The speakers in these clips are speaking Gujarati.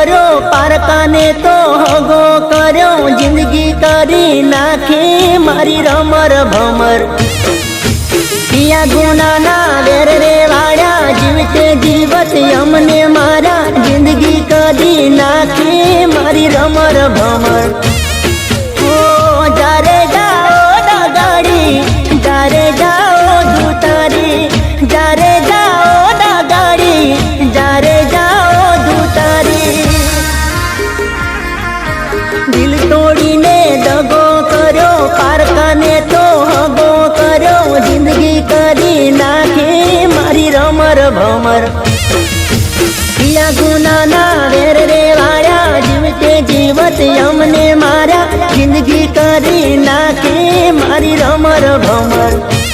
કર્યો પારકાને તો હગો કર્યો જિંદગી કરી નાખી મારી રમર ભમર પિયા ગુનાના વેર રે વાળ્યા જીવતે જીવત અમને મારા જિંદગી કરી નાખી મારી રમર ભમર જારે જાઓ ગાડી જારે જાઓ ધૂતારી જારે જાઓ ગાડી જારે જાઓ ધૂતારી દિલ તોડીને દગો કર્યો પારકાને તો હગો કર્યો જિંદગી કરી નાખી મારી રમર ભમર પિયા ગુનાના વેર રે વાળ્યા જીવતે જીવત અમને મારા જિંદગી કરી નાખી મારી રમર ભમર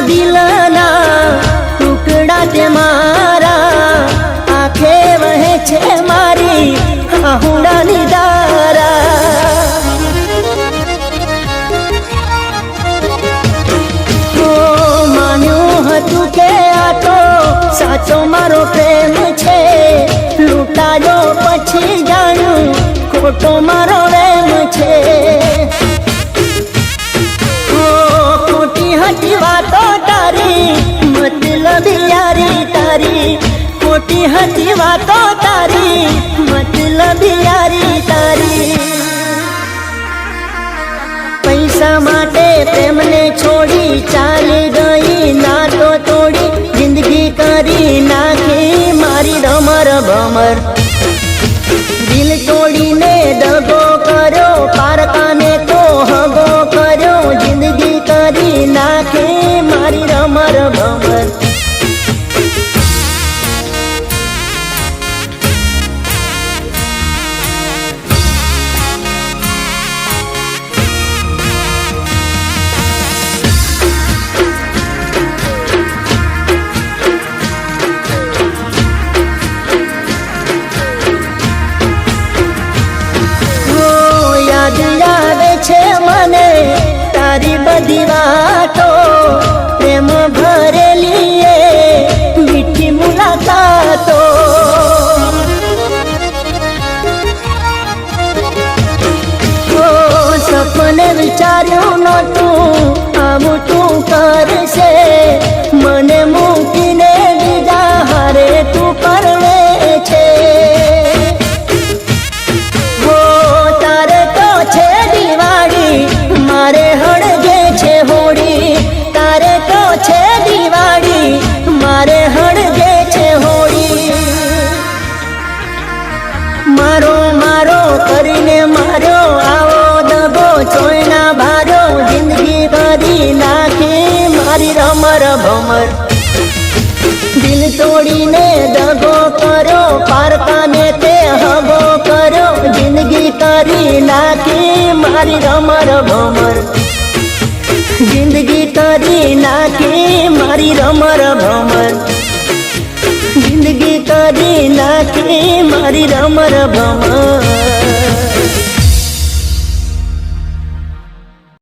દિલના ટુકડા તે મારા આંખે વહે છે મારી આહુડાની દારા માન્યું હતું કે આ તો સાચો મારો પ્રેમ છે લૂંટાયો પછી જાણ્યું ખોટો મારો પ્રેમ છે हटी वातो तारी मतलब यारी तारी खोटी हटी वातो तारी मतलब यारी तारी पैसा माटे प्रेम ने छोड़ी चाली गई नातो तोड़ी जिंदगी करी नाखी मारी रमर भमर दिल तोड़ी ने दगो करो पारकाने तो हगो करो जिंदगी કરી નાખે મારી રમર ભમર યાદ આવે છે મને તારી બધી વાતો પ્રેમ ભરેલી મીઠી મુલાકાતો સપને વિચાર્યું નહોતું આવું તું કરશે મને મૂકીને બીજા હારે તું પરણે છે તારે તો છે દિવાળી મારે હળગે છે હોળી તારે તો છે દિવાળી મારે હળગે છે હોળી મારો મારો કરીને માર્યો આવો દગો ચોયના ભારો જિંદગી કરી નાખી મારી રમર ભમર દિલ તોડીને દગો કર્યો પારકાને તે હગો કર્યો જિંદગી કરી નાખી મારી રમર ભમર જિંદગી કરી નાખી મારી રમર ભમર જિંદગી કરી નાખી મારી રમર ભમર